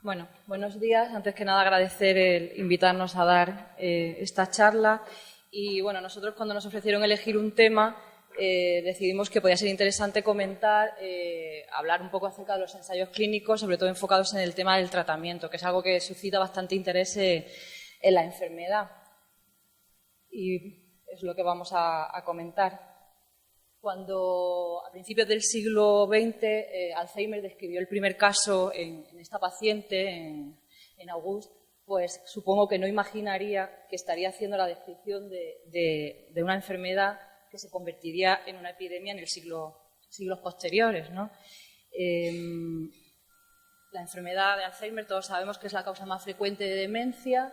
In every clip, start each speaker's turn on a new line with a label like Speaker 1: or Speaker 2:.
Speaker 1: Bueno, buenos días. Antes que nada, agradecer el invitarnos a dar esta charla. Y bueno, nosotros cuando nos ofrecieron elegir un tema, decidimos que podía ser interesante comentar, hablar un poco acerca de los ensayos clínicos, sobre todo enfocados en el tema del tratamiento, que es algo que suscita bastante interés en la enfermedad. Y es lo que vamos a comentar. Cuando a principios del siglo XX Alzheimer describió el primer caso en esta paciente, en August, pues supongo que no imaginaría que estaría haciendo la descripción de una enfermedad que se convertiría en una epidemia en siglos posteriores, ¿no? La enfermedad de Alzheimer todos sabemos que es la causa más frecuente de demencia.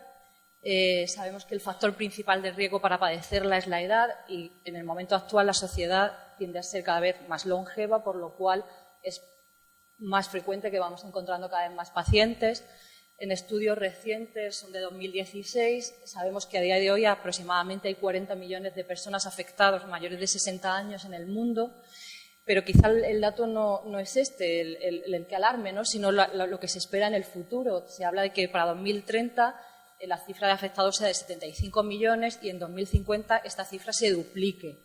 Speaker 1: Sabemos que el factor principal de riesgo para padecerla es la edad y en el momento actual la sociedad tiende a ser cada vez más longeva, por lo cual es más frecuente que vamos encontrando cada vez más pacientes. En estudios recientes, son de 2016, sabemos que a día de hoy aproximadamente hay 40 millones de personas afectadas mayores de 60 años en el mundo, pero quizá el dato no es el que alarme, ¿no? Sino lo que se espera en el futuro. Se habla de que para 2030 la cifra de afectados sea de 75 millones y en 2050 esta cifra se duplique.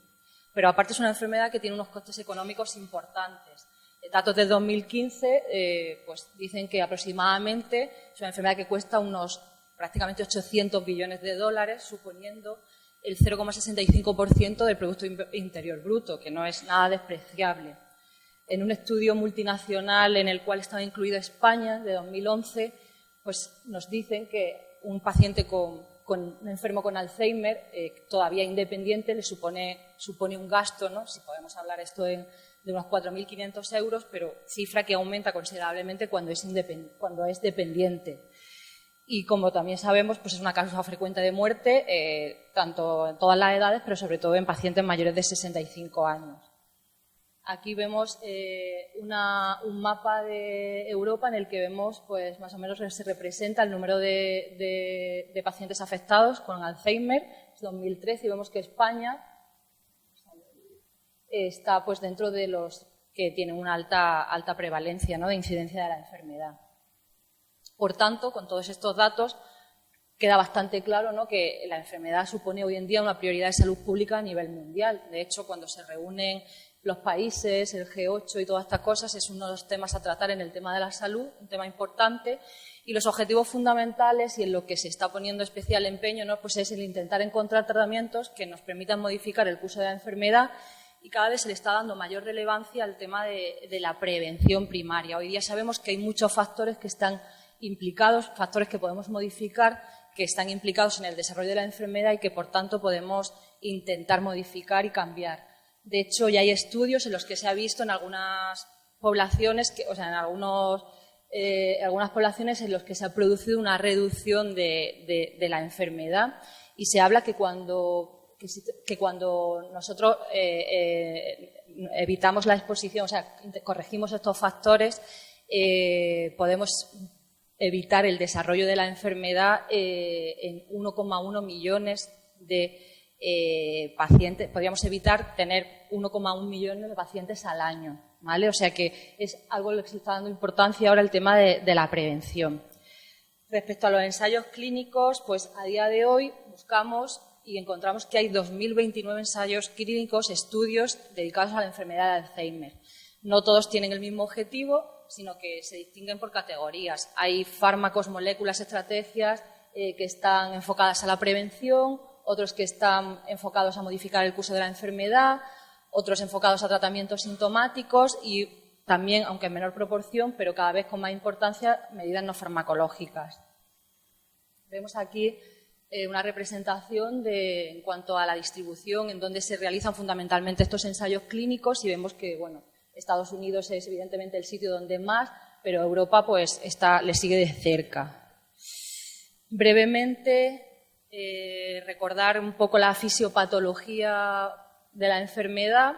Speaker 1: Pero aparte es una enfermedad que tiene unos costes económicos importantes. Datos de 2015 pues dicen que aproximadamente es una enfermedad que cuesta unos prácticamente 800 billones de dólares, suponiendo el 0,65% del Producto Interior Bruto, que no es nada despreciable. En un estudio multinacional en el cual estaba incluida España, de 2011, pues nos dicen que un paciente un enfermo con Alzheimer, todavía independiente, le supone un gasto, ¿no? Si podemos hablar esto de unos 4.500 euros, pero cifra que aumenta considerablemente cuando es dependiente. Y como también sabemos, pues es una causa frecuente de muerte, tanto en todas las edades, pero sobre todo en pacientes mayores de 65 años. Aquí vemos un mapa de Europa en el que vemos, pues más o menos se representa el número de pacientes afectados con Alzheimer, es 2013, y vemos que España está pues dentro de los que tienen una alta prevalencia, ¿no?, de incidencia de la enfermedad. Por tanto, con todos estos datos, queda bastante claro, ¿no?, que la enfermedad supone hoy en día una prioridad de salud pública a nivel mundial. De hecho, cuando se reúnen los países, el G8 y todas estas cosas, es uno de los temas a tratar en el tema de la salud, un tema importante, y los objetivos fundamentales y en lo que se está poniendo especial empeño, ¿no?, pues es el intentar encontrar tratamientos que nos permitan modificar el curso de la enfermedad, y cada vez se le está dando mayor relevancia al tema de la prevención primaria. Hoy día sabemos que hay muchos factores que están implicados, factores que podemos modificar, que están implicados en el desarrollo de la enfermedad y que, por tanto, podemos intentar modificar y cambiar. De hecho, ya hay estudios en los que se ha visto en algunas poblaciones, algunas poblaciones en los que se ha producido una reducción de la enfermedad, y se habla que cuando nosotros evitamos la exposición, o sea, corregimos estos factores, podemos evitar el desarrollo de la enfermedad en 1,1 millones de pacientes. Podríamos evitar tener 1,1 millones de pacientes al año, ¿vale? O sea que es algo lo que se está dando importancia ahora el tema de la prevención. Respecto a los ensayos clínicos, pues a día de hoy buscamos y encontramos que hay 2.029 ensayos clínicos, estudios dedicados a la enfermedad de Alzheimer. No todos tienen el mismo objetivo, sino que se distinguen por categorías. Hay fármacos, moléculas, estrategias que están enfocadas a la prevención, otros que están enfocados a modificar el curso de la enfermedad, otros enfocados a tratamientos sintomáticos y también, aunque en menor proporción, pero cada vez con más importancia, medidas no farmacológicas. Vemos aquí una representación en cuanto a la distribución, en donde se realizan fundamentalmente estos ensayos clínicos, y vemos que, bueno, Estados Unidos es evidentemente el sitio donde más, pero Europa pues le sigue de cerca. Brevemente, recordar un poco la fisiopatología de la enfermedad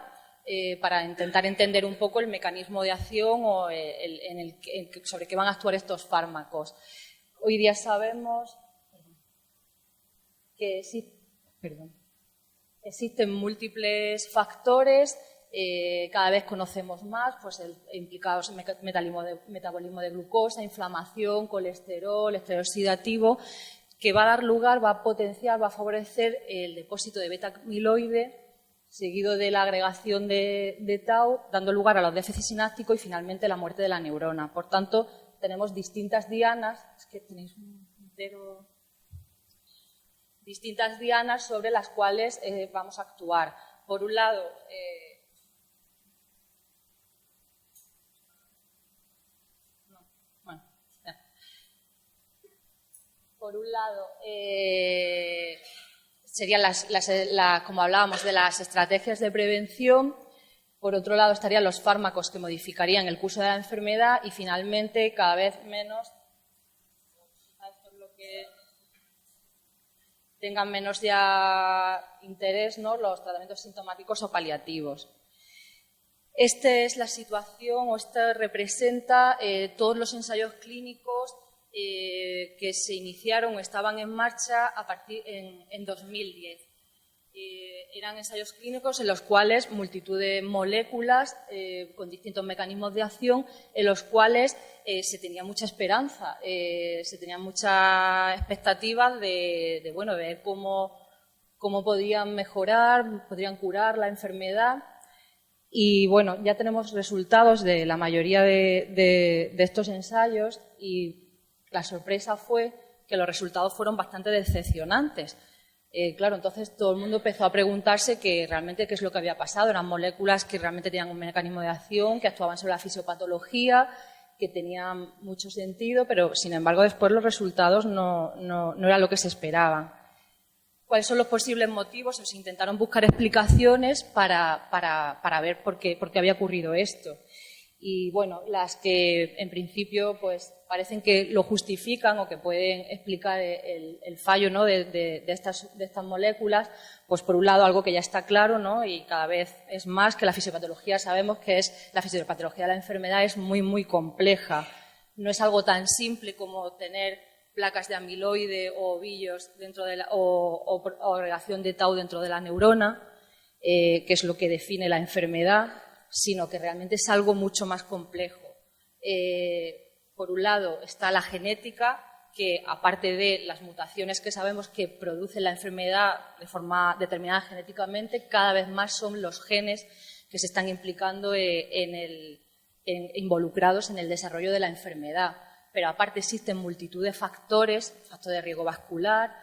Speaker 1: para intentar entender un poco el mecanismo de acción o sobre qué van a actuar estos fármacos. Hoy día sabemos que existen múltiples factores cada vez conocemos más, pues implicados en metabolismo de glucosa, inflamación, colesterol, estrés oxidativo, que va a dar lugar, va a potenciar, va a favorecer el depósito de beta-amiloide, seguido de la agregación de tau, dando lugar a los déficits sinápticos y finalmente la muerte de la neurona. Por tanto, tenemos distintas dianas, es que tenéis un entero, distintas dianas sobre las cuales vamos a actuar. Por un lado, serían como hablábamos, de las estrategias de prevención. Por otro lado, estarían los fármacos que modificarían el curso de la enfermedad y, finalmente, cada vez menos, tengan menos ya interés, ¿no?, los tratamientos sintomáticos o paliativos. Esta es la situación, o esta representa todos los ensayos clínicos que se iniciaron o estaban en marcha a partir en 2010. Eran ensayos clínicos en los cuales multitud de moléculas con distintos mecanismos de acción, en los cuales se tenía mucha esperanza, se tenía muchas expectativas de ver cómo podían mejorar, podrían curar la enfermedad. Y bueno, ya tenemos resultados de la mayoría de estos ensayos y la sorpresa fue que los resultados fueron bastante decepcionantes. Claro, entonces todo el mundo empezó a preguntarse realmente qué es lo que había pasado. Eran moléculas que realmente tenían un mecanismo de acción, que actuaban sobre la fisiopatología, que tenían mucho sentido, pero sin embargo después los resultados no eran lo que se esperaban. ¿Cuáles son los posibles motivos? Se intentaron buscar explicaciones para ver por qué había ocurrido esto. Y bueno, las que en principio pues parecen que lo justifican o que pueden explicar el fallo, ¿no?, de estas moléculas, pues por un lado algo que ya está claro, ¿no?, y cada vez es más, que la fisiopatología, sabemos que la fisiopatología de la enfermedad es muy, muy compleja. No es algo tan simple como tener placas de amiloide o ovillos dentro de o agregación de tau dentro de la neurona, que es lo que define la enfermedad, sino que realmente es algo mucho más complejo. Por un lado está la genética, que aparte de las mutaciones que sabemos que producen la enfermedad de forma determinada genéticamente, cada vez más son los genes que se están implicando involucrados en el desarrollo de la enfermedad. Pero aparte existen multitud de factores, factor de riesgo vascular,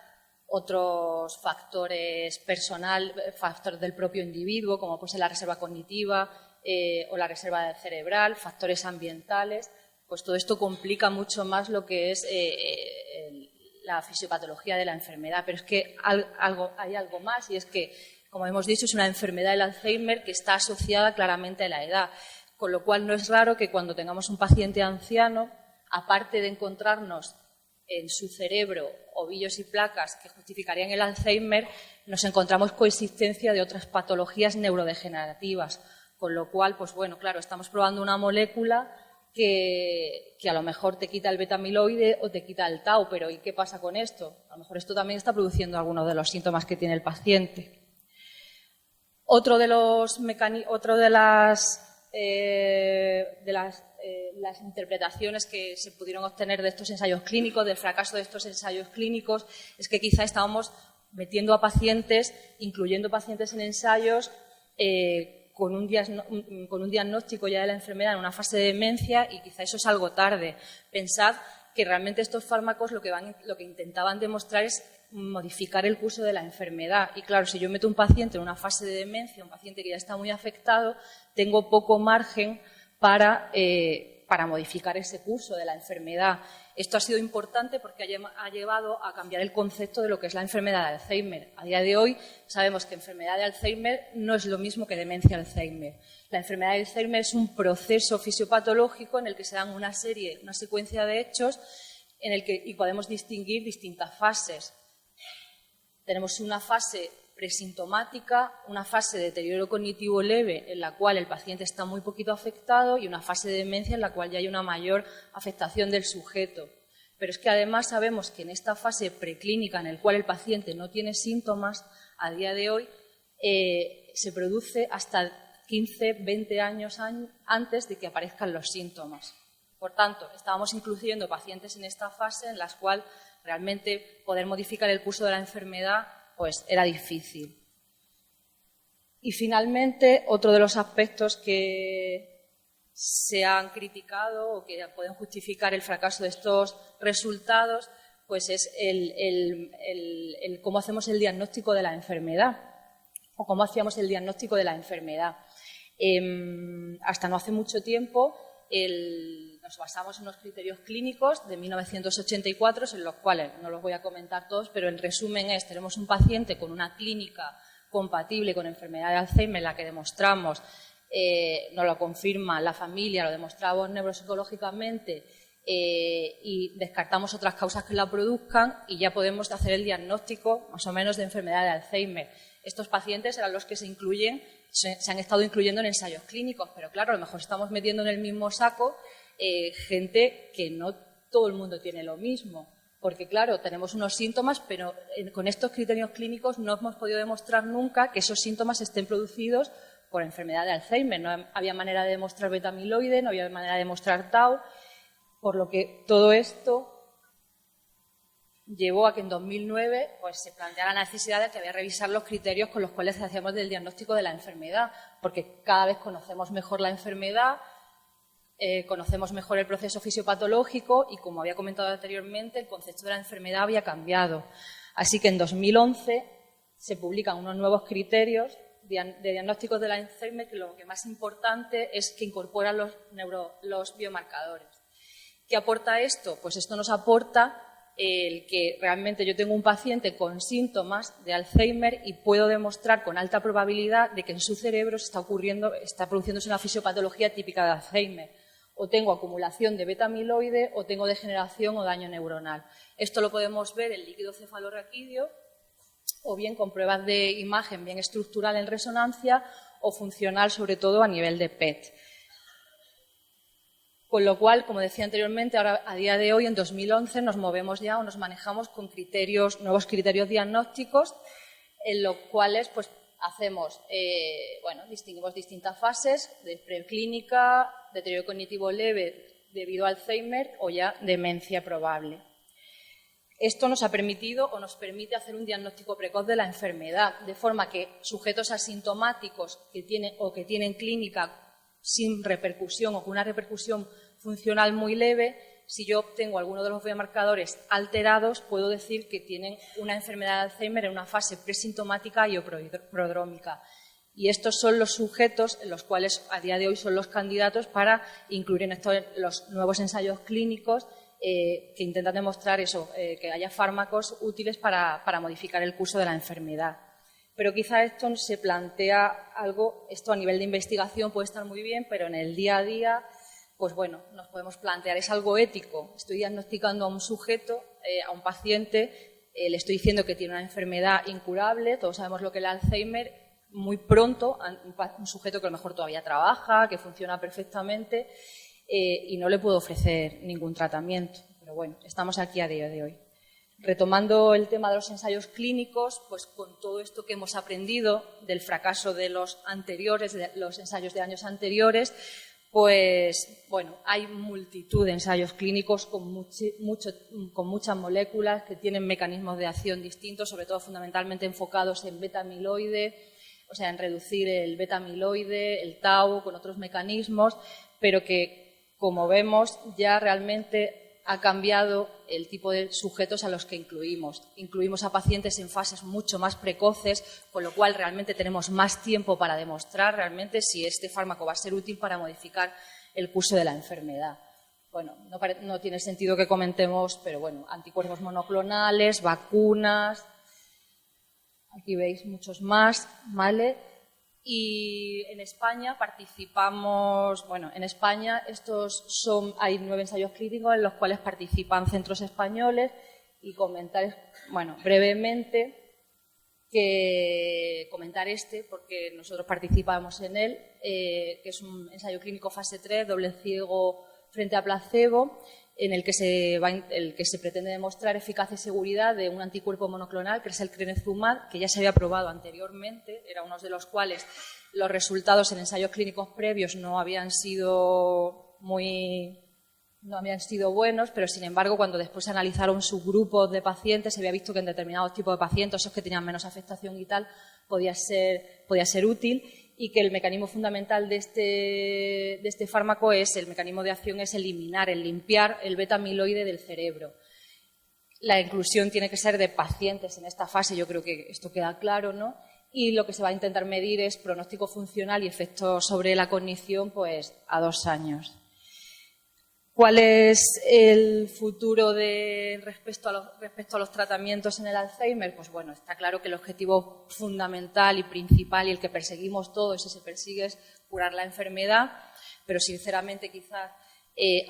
Speaker 1: otros factores factores del propio individuo, como puede ser la reserva cognitiva o la reserva cerebral, factores ambientales. Pues todo esto complica mucho más lo que es la fisiopatología de la enfermedad. Pero es que hay algo más, y es que, como hemos dicho, es una enfermedad del Alzheimer que está asociada claramente a la edad, con lo cual no es raro que cuando tengamos un paciente anciano, aparte de encontrarnos en su cerebro ovillos y placas que justificarían el Alzheimer, nos encontramos coexistencia de otras patologías neurodegenerativas, con lo cual, pues bueno, claro, estamos probando una molécula que a lo mejor te quita el beta-amiloide o te quita el tau, pero ¿y qué pasa con esto? A lo mejor esto también está produciendo algunos de los síntomas que tiene el paciente. Otro de las interpretaciones que se pudieron obtener de estos ensayos clínicos, del fracaso de estos ensayos clínicos, es que quizá estábamos metiendo a pacientes, incluyendo pacientes en ensayos con un diagnóstico ya de la enfermedad en una fase de demencia, y quizá eso es algo tarde. Pensad que realmente estos fármacos lo que intentaban demostrar es modificar el curso de la enfermedad. Y claro, si yo meto un paciente en una fase de demencia, un paciente que ya está muy afectado, tengo poco margen para modificar ese curso de la enfermedad. Esto ha sido importante porque ha llevado a cambiar el concepto de lo que es la enfermedad de Alzheimer. A día de hoy sabemos que enfermedad de Alzheimer no es lo mismo que demencia de Alzheimer. La enfermedad de Alzheimer es un proceso fisiopatológico en el que se dan una secuencia de hechos y podemos distinguir distintas fases. Tenemos una fase presintomática, una fase de deterioro cognitivo leve en la cual el paciente está muy poquito afectado, y una fase de demencia en la cual ya hay una mayor afectación del sujeto. Pero es que además sabemos que en esta fase preclínica en la cual el paciente no tiene síntomas, a día de hoy se produce hasta 15, 20 años antes de que aparezcan los síntomas. Por tanto, estábamos incluyendo pacientes en esta fase en la cual realmente poder modificar el curso de la enfermedad pues, era difícil. Y finalmente, otro de los aspectos que se han criticado o que pueden justificar el fracaso de estos resultados pues es el cómo hacemos el diagnóstico de la enfermedad o cómo hacíamos el diagnóstico de la enfermedad. Hasta no hace mucho tiempo nos basamos en unos criterios clínicos de 1984, en los cuales no los voy a comentar todos, pero el resumen es: tenemos un paciente con una clínica compatible con enfermedad de Alzheimer, en la que demostramos, nos lo confirma la familia, lo demostramos neuropsicológicamente y descartamos otras causas que la produzcan y ya podemos hacer el diagnóstico más o menos de enfermedad de Alzheimer. Estos pacientes eran los que se han estado incluyendo en ensayos clínicos, pero claro, a lo mejor estamos metiendo en el mismo saco gente que no todo el mundo tiene lo mismo. Porque, claro, tenemos unos síntomas, pero con estos criterios clínicos no hemos podido demostrar nunca que esos síntomas estén producidos por enfermedad de Alzheimer. No había manera de demostrar beta-amiloide, no había manera de demostrar tau, por lo que todo esto llevó a que en 2009 pues, se planteara la necesidad de que había que revisar los criterios con los cuales hacíamos el diagnóstico de la enfermedad, porque cada vez conocemos mejor la enfermedad, conocemos mejor el proceso fisiopatológico y, como había comentado anteriormente, el concepto de la enfermedad había cambiado. Así que en 2011 se publican unos nuevos criterios de diagnóstico de la Alzheimer, que lo que más importante es que incorporan los biomarcadores. ¿Qué aporta esto? Pues esto nos aporta el que realmente yo tengo un paciente con síntomas de Alzheimer y puedo demostrar con alta probabilidad de que en su cerebro está produciéndose una fisiopatología típica de Alzheimer. O tengo acumulación de beta-amiloide o tengo degeneración o daño neuronal. Esto lo podemos ver en líquido cefalorraquídeo o bien con pruebas de imagen bien estructural en resonancia o funcional, sobre todo a nivel de PET. Con lo cual, como decía anteriormente, ahora a día de hoy, en 2011, nos movemos ya o nos manejamos con nuevos criterios diagnósticos, en los cuales pues, distinguimos distintas fases de preclínica, deterioro cognitivo leve debido a Alzheimer o ya demencia probable. Esto nos ha permitido o nos permite hacer un diagnóstico precoz de la enfermedad, de forma que sujetos asintomáticos que tienen clínica sin repercusión o con una repercusión funcional muy leve, si yo obtengo alguno de los biomarcadores alterados, puedo decir que tienen una enfermedad de Alzheimer en una fase presintomática y o prodrómica. Y estos son los sujetos en los cuales a día de hoy son los candidatos para incluir en los nuevos ensayos clínicos que intentan demostrar eso, que haya fármacos útiles para modificar el curso de la enfermedad. Pero quizá esto se plantea algo, esto a nivel de investigación puede estar muy bien, pero en el día a día, pues bueno, nos podemos plantear, es algo ético. Estoy diagnosticando a un sujeto, a un paciente, le estoy diciendo que tiene una enfermedad incurable, todos sabemos lo que es el Alzheimer, muy pronto, un sujeto que a lo mejor todavía trabaja, que funciona perfectamente, y no le puedo ofrecer ningún tratamiento. Pero bueno, estamos aquí a día de hoy. Retomando el tema de los ensayos clínicos, pues con todo esto que hemos aprendido del fracaso de los ensayos de años anteriores, pues bueno, hay multitud de ensayos clínicos con muchas moléculas que tienen mecanismos de acción distintos, sobre todo fundamentalmente enfocados en beta-amiloide, o sea, en reducir el beta-amiloide, el tau, con otros mecanismos, pero que, como vemos, ya realmente ha cambiado el tipo de sujetos a los que incluimos. Incluimos a pacientes en fases mucho más precoces, con lo cual realmente tenemos más tiempo para demostrar realmente si este fármaco va a ser útil para modificar el curso de la enfermedad. Bueno, no tiene sentido que comentemos, pero bueno, anticuerpos monoclonales, vacunas, aquí veis muchos más, ¿vale? Y en España participamos, bueno, en España hay 9 ensayos clínicos en los cuales participan centros españoles y comentar, bueno, brevemente, porque nosotros participamos en él, que es un ensayo clínico fase 3, doble ciego frente a placebo, en el que se pretende demostrar eficacia y seguridad de un anticuerpo monoclonal, que es el crenezumab, que ya se había probado anteriormente, era uno de los cuales los resultados en ensayos clínicos previos no habían sido buenos, pero sin embargo, cuando después se analizaron subgrupos de pacientes, se había visto que en determinados tipos de pacientes, esos que tenían menos afectación y tal, podía ser útil, y que el mecanismo fundamental de este fármaco el mecanismo de acción es limpiar el beta-amiloide del cerebro. La inclusión tiene que ser de pacientes en esta fase, yo creo que esto queda claro, ¿no? Y lo que se va a intentar medir es pronóstico funcional y efectos sobre la cognición, pues, a 2 años. ¿Cuál es el futuro respecto a los tratamientos en el Alzheimer? Pues bueno, está claro que el objetivo fundamental y principal y el que perseguimos todos y se persigue es curar la enfermedad, pero sinceramente quizás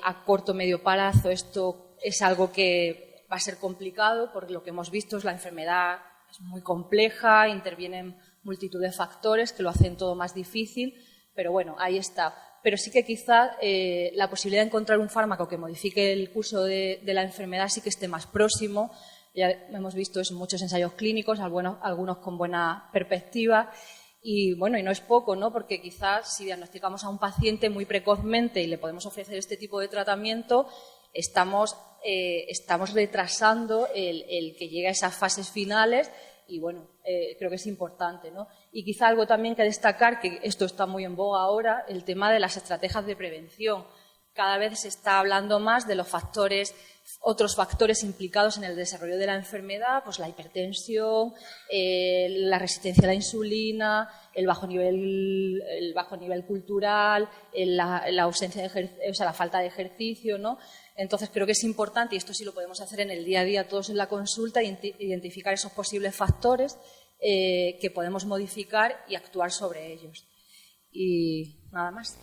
Speaker 1: a corto o medio plazo esto es algo que va a ser complicado, porque lo que hemos visto es la enfermedad es muy compleja, intervienen multitud de factores que lo hacen todo más difícil, pero bueno, ahí está. Pero sí que quizá la posibilidad de encontrar un fármaco que modifique el curso de la enfermedad sí que esté más próximo. Ya hemos visto eso en muchos ensayos clínicos, algunos con buena perspectiva. Y bueno, y no es poco, ¿no? Porque quizás si diagnosticamos a un paciente muy precozmente y le podemos ofrecer este tipo de tratamiento, estamos retrasando el que llegue a esas fases finales. Y bueno, creo que es importante, ¿no? Y quizá algo también que destacar, que esto está muy en boga ahora, el tema de las estrategias de prevención. Cada vez se está hablando más de los otros factores implicados en el desarrollo de la enfermedad, pues la hipertensión, la resistencia a la insulina, el bajo nivel cultural, la ausencia la falta de ejercicio, ¿no? Entonces, creo que es importante, y esto sí lo podemos hacer en el día a día todos en la consulta, identificar esos posibles factores que podemos modificar y actuar sobre ellos. Y nada más.